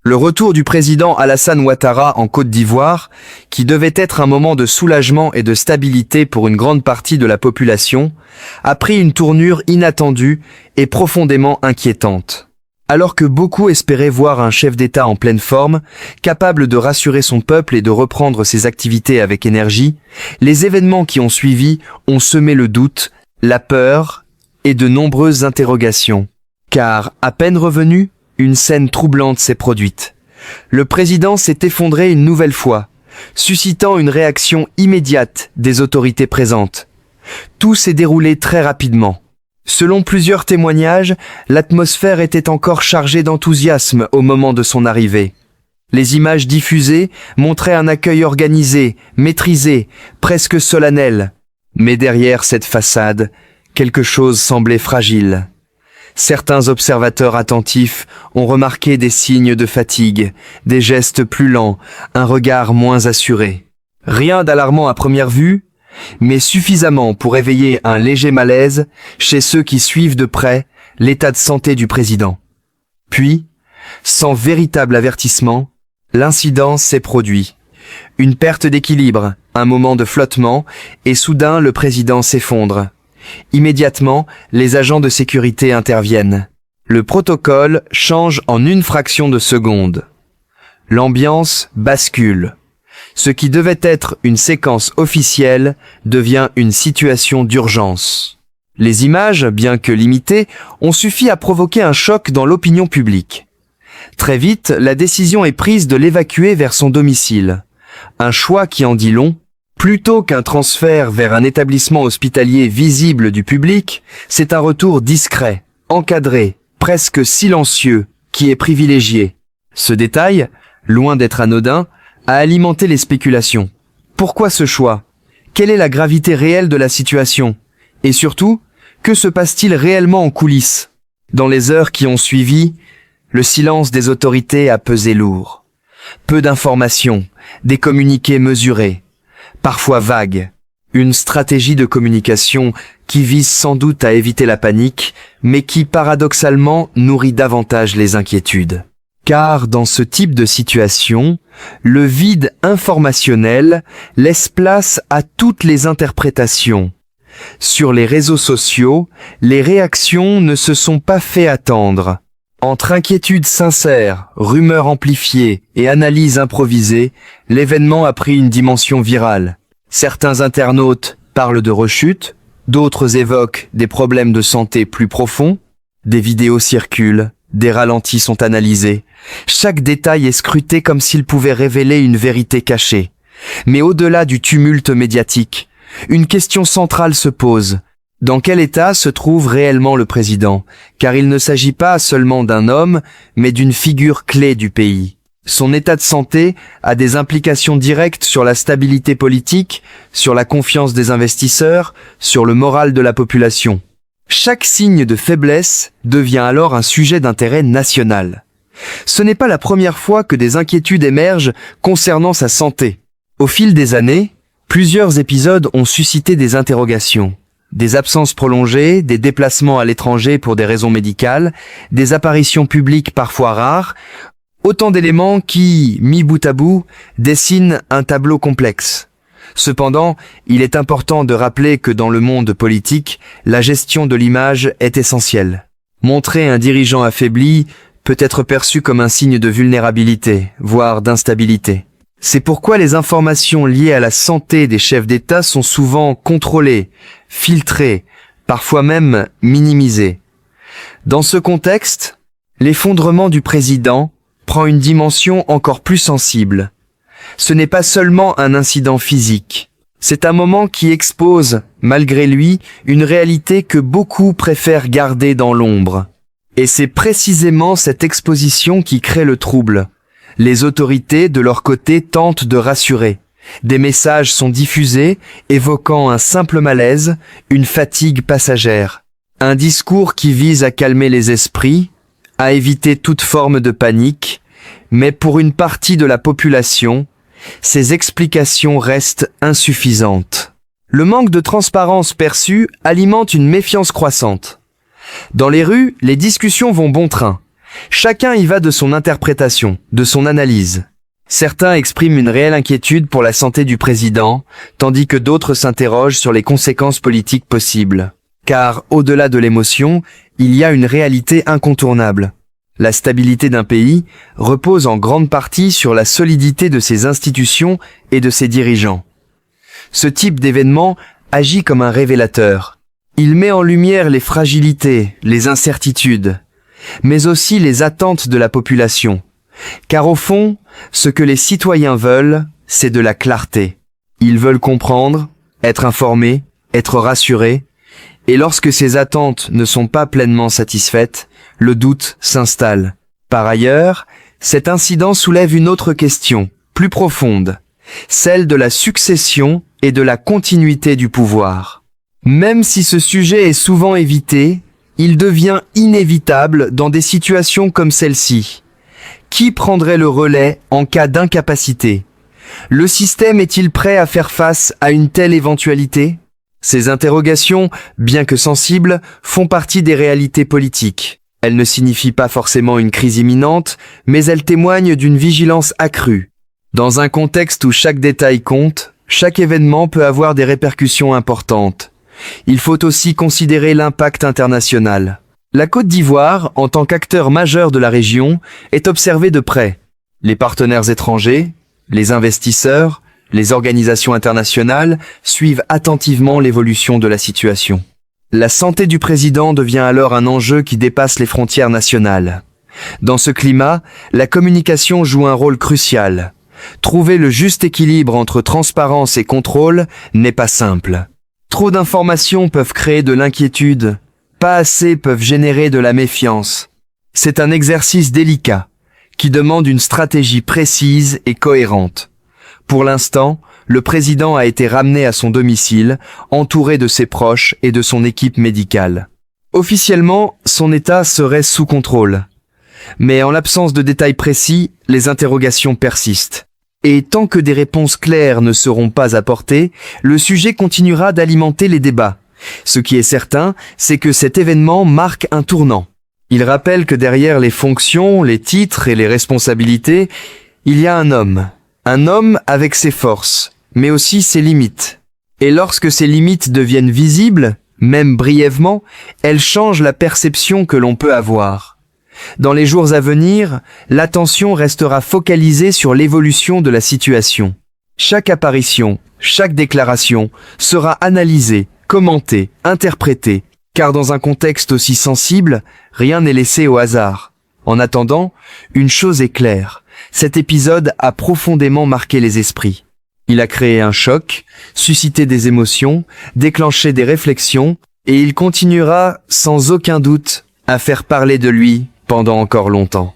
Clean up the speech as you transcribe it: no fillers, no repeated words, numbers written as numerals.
Le retour du président Alassane Ouattara en Côte d'Ivoire, qui devait être un moment de soulagement et de stabilité pour une grande partie de la population, a pris une tournure inattendue et profondément inquiétante. Alors que beaucoup espéraient voir un chef d'État en pleine forme, capable de rassurer son peuple et de reprendre ses activités avec énergie, les événements qui ont suivi ont semé le doute, la peur et de nombreuses interrogations. Car, à peine revenu, une scène troublante s'est produite. Le président s'est effondré une nouvelle fois, suscitant une réaction immédiate des autorités présentes. Tout s'est déroulé très rapidement. Selon plusieurs témoignages, l'atmosphère était encore chargée d'enthousiasme au moment de son arrivée. Les images diffusées montraient un accueil organisé, maîtrisé, presque solennel. Mais derrière cette façade, quelque chose semblait fragile. Certains observateurs attentifs ont remarqué des signes de fatigue, des gestes plus lents, un regard moins assuré. Rien d'alarmant à première vue, mais suffisamment pour éveiller un léger malaise chez ceux qui suivent de près l'état de santé du président. Puis, sans véritable avertissement, l'incident s'est produit. Une perte d'équilibre, un moment de flottement, et soudain le président s'effondre. Immédiatement, les agents de sécurité interviennent. Le protocole change en une fraction de seconde. L'ambiance bascule. Ce qui devait être une séquence officielle devient une situation d'urgence. Les images, bien que limitées, ont suffi à provoquer un choc dans l'opinion publique. Très vite, la décision est prise de l'évacuer vers son domicile. Un choix qui en dit long. Plutôt qu'un transfert vers un établissement hospitalier visible du public, c'est un retour discret, encadré, presque silencieux, qui est privilégié. Ce détail, loin d'être anodin, a alimenté les spéculations. Pourquoi ce choix? Quelle est la gravité réelle de la situation? Et surtout, que se passe-t-il réellement en coulisses? Dans les heures qui ont suivi, le silence des autorités a pesé lourd. Peu d'informations, des communiqués mesurés, parfois vagues. Une stratégie de communication qui vise sans doute à éviter la panique, mais qui paradoxalement nourrit davantage les inquiétudes. Car dans ce type de situation, le vide informationnel laisse place à toutes les interprétations. Sur les réseaux sociaux, les réactions ne se sont pas fait attendre. Entre inquiétudes sincères, rumeurs amplifiées et analyses improvisées, l'événement a pris une dimension virale. Certains internautes parlent de rechute, d'autres évoquent des problèmes de santé plus profonds, des vidéos circulent, des ralentis sont analysés. Chaque détail est scruté comme s'il pouvait révéler une vérité cachée. Mais au-delà du tumulte médiatique, une question centrale se pose. Dans quel état se trouve réellement le président? Car il ne s'agit pas seulement d'un homme, mais d'une figure clé du pays. Son état de santé a des implications directes sur la stabilité politique, sur la confiance des investisseurs, sur le moral de la population. Chaque signe de faiblesse devient alors un sujet d'intérêt national. Ce n'est pas la première fois que des inquiétudes émergent concernant sa santé. Au fil des années, plusieurs épisodes ont suscité des interrogations. Des absences prolongées, des déplacements à l'étranger pour des raisons médicales, des apparitions publiques parfois rares, autant d'éléments qui, mis bout à bout, dessinent un tableau complexe. Cependant, il est important de rappeler que dans le monde politique, la gestion de l'image est essentielle. Montrer un dirigeant affaibli peut être perçu comme un signe de vulnérabilité, voire d'instabilité. C'est pourquoi les informations liées à la santé des chefs d'État sont souvent contrôlées, filtrées, parfois même minimisées. Dans ce contexte, l'effondrement du président prend une dimension encore plus sensible. Ce n'est pas seulement un incident physique. C'est un moment qui expose, malgré lui, une réalité que beaucoup préfèrent garder dans l'ombre. Et c'est précisément cette exposition qui crée le trouble. Les autorités, de leur côté, tentent de rassurer. Des messages sont diffusés, évoquant un simple malaise, une fatigue passagère. Un discours qui vise à calmer les esprits, à éviter toute forme de panique, mais pour une partie de la population, ces explications restent insuffisantes. Le manque de transparence perçue alimente une méfiance croissante. Dans les rues, les discussions vont bon train. Chacun y va de son interprétation, de son analyse. Certains expriment une réelle inquiétude pour la santé du président, tandis que d'autres s'interrogent sur les conséquences politiques possibles. Car, au-delà de l'émotion, il y a une réalité incontournable. La stabilité d'un pays repose en grande partie sur la solidité de ses institutions et de ses dirigeants. Ce type d'événement agit comme un révélateur. Il met en lumière les fragilités, les incertitudes, mais aussi les attentes de la population. Car au fond, ce que les citoyens veulent, c'est de la clarté. Ils veulent comprendre, être informés, être rassurés, et lorsque ces attentes ne sont pas pleinement satisfaites, le doute s'installe. Par ailleurs, cet incident soulève une autre question, plus profonde, celle de la succession et de la continuité du pouvoir. Même si ce sujet est souvent évité, il devient inévitable dans des situations comme celle-ci. Qui prendrait le relais en cas d'incapacité? Le système est-il prêt à faire face à une telle éventualité? Ces interrogations, bien que sensibles, font partie des réalités politiques. Elles ne signifient pas forcément une crise imminente, mais elles témoignent d'une vigilance accrue. Dans un contexte où chaque détail compte, chaque événement peut avoir des répercussions importantes. Il faut aussi considérer l'impact international. La Côte d'Ivoire, en tant qu'acteur majeur de la région, est observée de près. Les partenaires étrangers, les investisseurs, les organisations internationales suivent attentivement l'évolution de la situation. La santé du président devient alors un enjeu qui dépasse les frontières nationales. Dans ce climat, la communication joue un rôle crucial. Trouver le juste équilibre entre transparence et contrôle n'est pas simple. Trop d'informations peuvent créer de l'inquiétude, pas assez peuvent générer de la méfiance. C'est un exercice délicat, qui demande une stratégie précise et cohérente. Pour l'instant, le président a été ramené à son domicile, entouré de ses proches et de son équipe médicale. Officiellement, son état serait sous contrôle. Mais en l'absence de détails précis, les interrogations persistent. Et tant que des réponses claires ne seront pas apportées, le sujet continuera d'alimenter les débats. Ce qui est certain, c'est que cet événement marque un tournant. Il rappelle que derrière les fonctions, les titres et les responsabilités, il y a un homme avec ses forces, mais aussi ses limites. Et lorsque ces limites deviennent visibles, même brièvement, elles changent la perception que l'on peut avoir. Dans les jours à venir, l'attention restera focalisée sur l'évolution de la situation. Chaque apparition, chaque déclaration sera analysée, commentée, interprétée, car dans un contexte aussi sensible, rien n'est laissé au hasard. En attendant, une chose est claire, cet épisode a profondément marqué les esprits. Il a créé un choc, suscité des émotions, déclenché des réflexions, et il continuera, sans aucun doute, à faire parler de lui pendant encore longtemps.